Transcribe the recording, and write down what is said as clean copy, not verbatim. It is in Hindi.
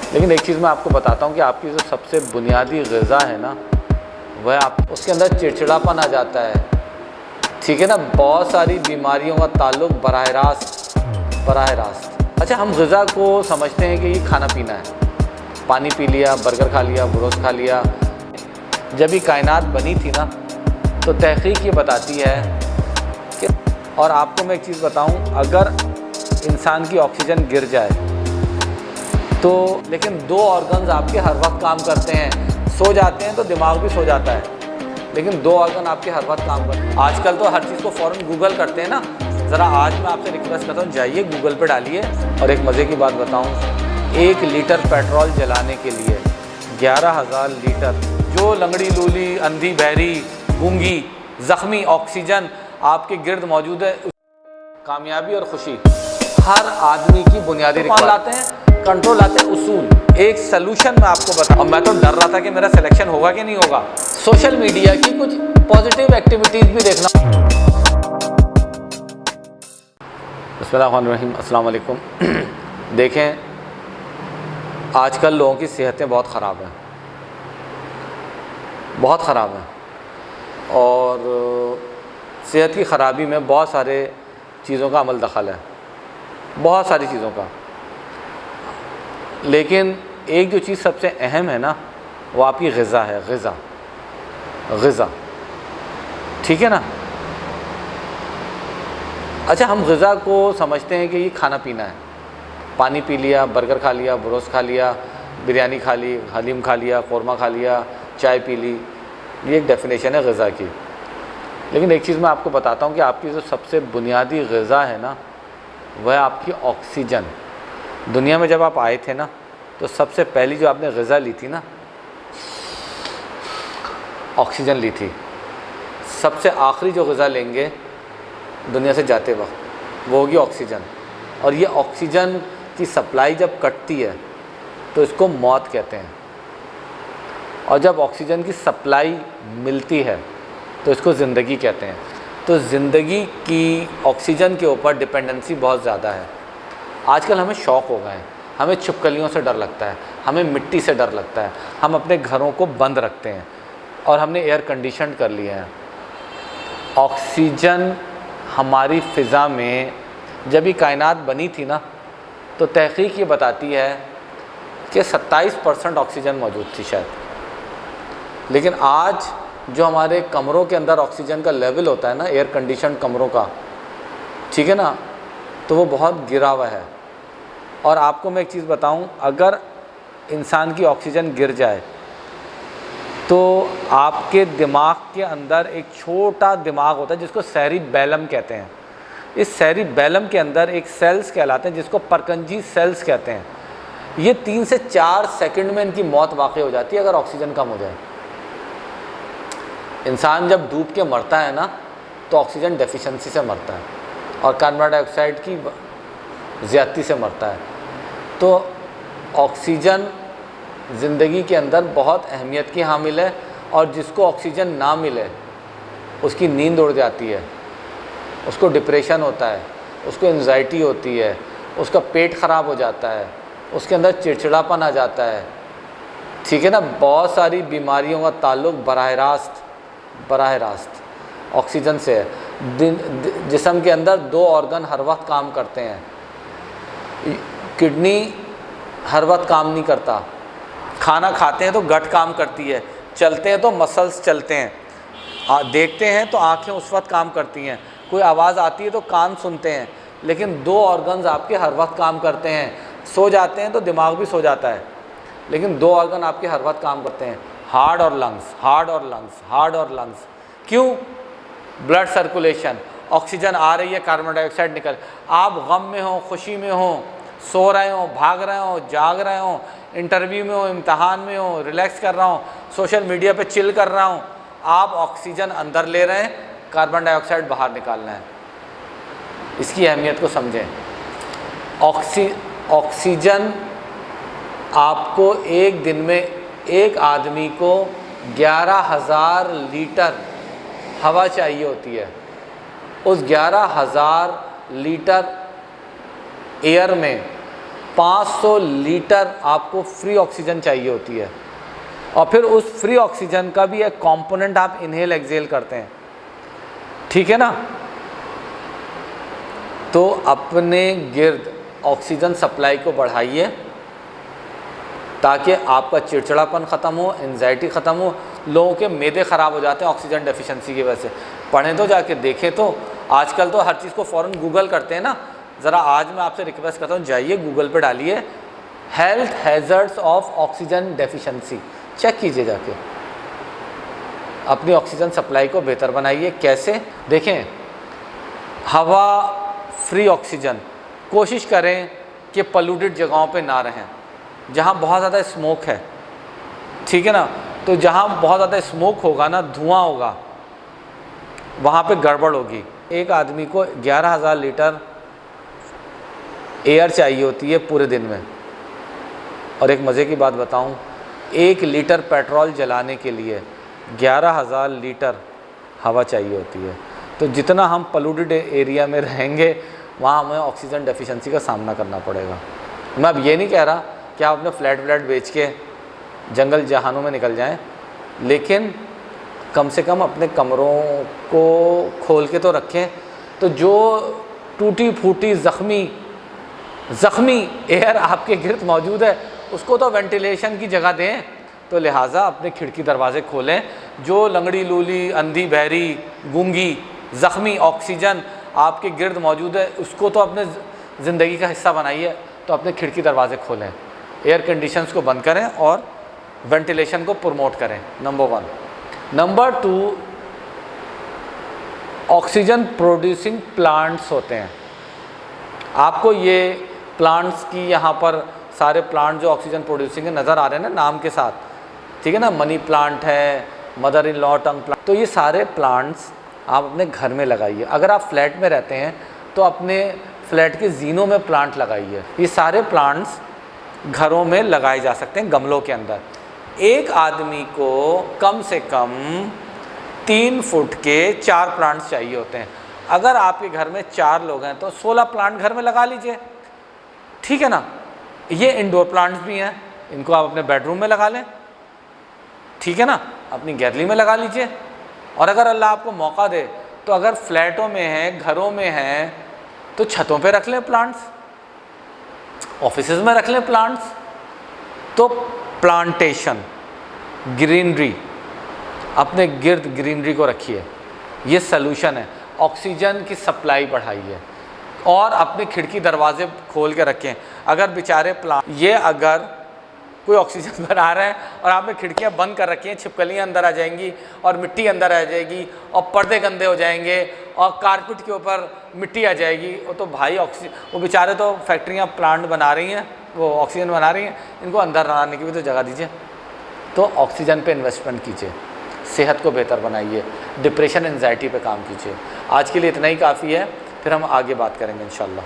लेकिन एक चीज़ मैं आपको बताता हूँ कि आपकी जो सबसे बुनियादी ग़िज़ा है ना, वह आप उसके अंदर चिड़चिड़ापन आ जाता है, ठीक है ना। बहुत सारी बीमारियों का ताल्लुक़ बराह रास्त। अच्छा, हम ग़िज़ा को समझते हैं कि ये खाना पीना है, पानी पी लिया, बर्गर खा लिया, बुरोस खा लिया। जब ये कायनात बनी थी ना, तो तहक़ीक़ ये बताती है कि, और आपको मैं एक चीज़ बताऊँ, अगर इंसान की ऑक्सीजन गिर जाए तो, लेकिन दो ऑर्गन्स आपके हर वक्त काम करते हैं। सो जाते हैं तो दिमाग भी सो जाता है, लेकिन दो ऑर्गन आपके हर वक्त काम करते हैं। आजकल तो हर चीज़ को फ़ौरन गूगल करते हैं ना। ज़रा आज मैं आपसे रिक्वेस्ट करता हूँ, जाइए गूगल पे डालिए। और एक मज़े की बात बताऊँ, 1 लीटर पेट्रोल जलाने के लिए 11,000 लीटर, जो लंगड़ी लूली, अंधी बहरी, गूंगी, ज़ख्मी, ऑक्सीजन आपके गिर्द मौजूद है। कामयाबी और खुशी हर आदमी की बुनियादी रिक्वायरमेंट लाते हैं, कंट्रोल आते हैं, उसूल। एक सलूशन मैं आपको बताऊं, और मैं तो डर रहा था कि मेरा सिलेक्शन होगा कि नहीं होगा। सोशल मीडिया की कुछ पॉजिटिव एक्टिविटीज़ भी देखना। बिस्मिल्लाहिर्रहमानिर्रहीम, अस्सलाम वालेकुम। देखें, आजकल लोगों की सेहतें बहुत ख़राब हैं, बहुत ख़राब हैं, और सेहत की ख़राबी में बहुत सारे चीज़ों का अमल दखल है, बहुत सारी चीज़ों का। लेकिन एक जो चीज़ सबसे अहम है ना, वो आपकी ग़िज़ा है। ग़िज़ा, ठीक है ना। अच्छा, हम ग़िज़ा को समझते हैं कि ये खाना पीना है, पानी पी लिया, बर्गर खा लिया, बुरोस खा लिया, बिरयानी खा ली, हलीम खा लिया, कौरमा खा लिया, चाय पी ली। ये एक डेफिनेशन है ग़िज़ा की। लेकिन एक चीज़ मैं आपको बताता हूँ कि आपकी जो सबसे बुनियादी ग़िज़ा है ना, वह आपकी ऑक्सीजन। दुनिया में जब आप आए थे ना, तो सबसे पहली जो आपने ग़िज़ा ली थी ना, ऑक्सीजन ली थी। सबसे आखिरी जो ग़िज़ा लेंगे दुनिया से जाते वक्त, वो होगी ऑक्सीजन। और ये ऑक्सीजन की सप्लाई जब कटती है तो इसको मौत कहते हैं, और जब ऑक्सीजन की सप्लाई मिलती है तो इसको ज़िंदगी कहते हैं। तो ज़िंदगी की ऑक्सीजन के ऊपर डिपेंडेंसी बहुत ज़्यादा है। आजकल हमें शौक़ हो गए हैं, हमें छिपकलियों से डर लगता है, हमें मिट्टी से डर लगता है, हम अपने घरों को बंद रखते हैं, और हमने एयर कंडीशन कर लिए हैं। ऑक्सीजन हमारी फ़िज़ा में जब ये कायनात बनी थी ना, तो तहक़ीक़ ये बताती है कि 27% ऑक्सीजन मौजूद थी शायद। लेकिन आज जो हमारे कमरों के अंदर ऑक्सीजन का लेवल होता है ना, एयर कंडीशन कमरों का, ठीक है ना, तो वो बहुत गिरा हुआ है। और आपको मैं एक चीज़ बताऊं, अगर इंसान की ऑक्सीजन गिर जाए तो आपके दिमाग के अंदर एक छोटा दिमाग होता है जिसको सेरिबैलम कहते हैं। इस सेरिबैलम के अंदर एक सेल्स कहलाते हैं जिसको परकंजी सेल्स कहते हैं। ये 3 से 4 सेकंड में इनकी मौत वाक़ई हो जाती है अगर ऑक्सीजन कम हो जाए। इंसान जब डूब के मरता है ना, तो ऑक्सीजन डेफिशिएंसी से मरता है, और कार्बन डाइऑक्साइड की ज़्यादती से मरता है। तो ऑक्सीजन ज़िंदगी के अंदर बहुत अहमियत की हामिल है, और जिसको ऑक्सीजन ना मिले उसकी नींद उड़ जाती है, उसको डिप्रेशन होता है, उसको एंजाइटी होती है, उसका पेट ख़राब हो जाता है, उसके अंदर चिड़चिड़ापन आ जाता है, ठीक है ना। बहुत सारी बीमारियों का ताल्लुक़ बराह रास्त ऑक्सीजन से है। जिस्म के अंदर 2 ऑर्गन हर वक्त काम करते हैं। किडनी हर वक्त काम नहीं करता, खाना खाते हैं तो गट काम करती है, चलते हैं तो मसल्स चलते हैं, देखते हैं तो आँखें उस वक्त काम करती हैं, कोई आवाज़ आती है तो कान सुनते हैं। लेकिन 2 ऑर्गन्स आपके हर वक्त काम करते हैं। सो जाते हैं तो दिमाग भी सो जाता है, लेकिन 2 ऑर्गन आपके हर वक्त काम करते हैं, हार्ट और लंग्स। क्यों? ब्लड सर्कुलेशन, ऑक्सीजन आ रही है, कार्बन डाइऑक्साइड निकल। आप गम में हो, खुशी में हो, सो रहे हो, भाग रहे हो, जाग रहे हो, इंटरव्यू में हो, इम्तहान में हो, रिलैक्स कर रहा हूँ, सोशल मीडिया पे चिल कर रहा हूँ, आप ऑक्सीजन अंदर ले रहे हैं, कार्बन डाइऑक्साइड बाहर निकालना है। इसकी अहमियत को समझें। ऑक्सीजन आपको एक दिन में, एक आदमी को 11,000 लीटर हवा चाहिए होती है। उस 11,000 लीटर एयर में 500 लीटर आपको फ्री ऑक्सीजन चाहिए होती है, और फिर उस फ्री ऑक्सीजन का भी एक कंपोनेंट आप इनहेल एक्सहेल करते हैं, ठीक है ना। तो अपने गिर्द ऑक्सीजन सप्लाई को बढ़ाइए ताकि आपका चिड़चिड़ापन ख़त्म हो, एंजाइटी ख़त्म हो। लोगों के मैदे ख़राब हो जाते हैं ऑक्सीजन डेफिशिएंसी की वजह से। पढ़ें तो, जाके देखें तो, आजकल तो हर चीज़ को फ़ौरन गूगल करते हैं ना। ज़रा आज मैं आपसे रिक्वेस्ट करता हूँ, जाइए गूगल पे डालिए health hazards of oxygen deficiency, check कीजिए जाके, अपनी ऑक्सीजन सप्लाई को बेहतर बनाइए। कैसे? देखें, हवा फ्री ऑक्सीजन, कोशिश करें कि पोल्यूटेड जगहों पे ना रहें, जहाँ बहुत ज़्यादा स्मोक है, ठीक है ना। तो जहाँ बहुत ज़्यादा स्मोक होगा ना, धुआं होगा, वहाँ पे गड़बड़ होगी। एक आदमी को 11,000 लीटर एयर चाहिए होती है पूरे दिन में। और एक मज़े की बात बताऊं, 1 लीटर पेट्रोल जलाने के लिए 11,000 लीटर हवा चाहिए होती है। तो जितना हम पोल्यूटेड एरिया में रहेंगे, वहाँ हमें ऑक्सीजन डेफिशिएंसी का सामना करना पड़ेगा। मैं अब ये नहीं कह रहा कि आप अपने फ्लैट व्लैट बेच के जंगल जहानों में निकल जाएं, लेकिन कम से कम अपने कमरों को खोल के तो रखें। तो जो टूटी फूटी ज़ख्मी एयर आपके गिर्द मौजूद है, उसको तो वेंटिलेशन की जगह दें। तो लिहाजा अपने खिड़की दरवाज़े खोलें। जो लंगड़ी लूली, अंधी बहरी, गूंगी, ज़ख्मी ऑक्सीजन आपके गिर्द मौजूद है, उसको तो अपने ज़िंदगी का हिस्सा बनाइए। तो अपने खिड़की दरवाज़े खोलें, एयर कंडीशंस को बंद करें और वेंटिलेशन को प्रमोट करें, number 1। Number 2, oxygen producing plants होते हैं। आपको ये प्लांट्स की यहाँ पर सारे प्लांट जो ऑक्सीजन प्रोड्यूसिंग है नज़र आ रहे हैं ना नाम के साथ, ठीक है ना। मनी प्लांट है, mother in law tongue plant. तो ये सारे प्लांट्स आप अपने घर में लगाइए। अगर आप फ्लैट में रहते हैं तो अपने फ्लैट के जीनों में प्लांट लगाइए। ये सारे प्लांट्स घरों में लगाए जा सकते हैं, गमलों के अंदर। एक आदमी को कम से कम 3 फुट के 4 प्लांट्स चाहिए होते हैं। अगर आपके घर में 4 लोग हैं तो 16 प्लांट घर में लगा लीजिए, ठीक है ना। ये इंडोर प्लांट्स भी हैं, इनको आप अपने बेडरूम में लगा लें, ठीक है ना, अपनी गैलरी में लगा लीजिए। और अगर अल्लाह आपको मौका दे तो अगर फ्लैटों में हैं, घरों में हैं, तो छतों पे रख लें प्लांट्स, ऑफिसेज में रख लें प्लांट्स। तो प्लांटेशन, ग्रीनरी, अपने गिर्द ग्रीनरी को रखिए, ये सलूशन है। ऑक्सीजन की सप्लाई बढ़ाइए और अपने खिड़की दरवाजे खोल के रखें। अगर बेचारे प्लांट, ये अगर कोई ऑक्सीजन बना रहे हैं और आपने खिड़कियां बंद कर रखी हैं, छिपकलियां अंदर आ जाएंगी और मिट्टी अंदर आ जाएगी और पर्दे गंदे हो जाएंगे और कारपेट के ऊपर मिट्टी आ जाएगी। वो तो भाई वो बेचारे तो फैक्ट्रियां प्लांट बना रही हैं, वो ऑक्सीजन बना रही हैं, इनको अंदर आने की भी तो जगह दीजिए। तो ऑक्सीजन पे इन्वेस्टमेंट कीजिए, सेहत को बेहतर बनाइए, डिप्रेशन एंजाइटी पे काम कीजिए। आज के लिए इतना ही काफ़ी है, फिर हम आगे बात करेंगे इंशाल्लाह।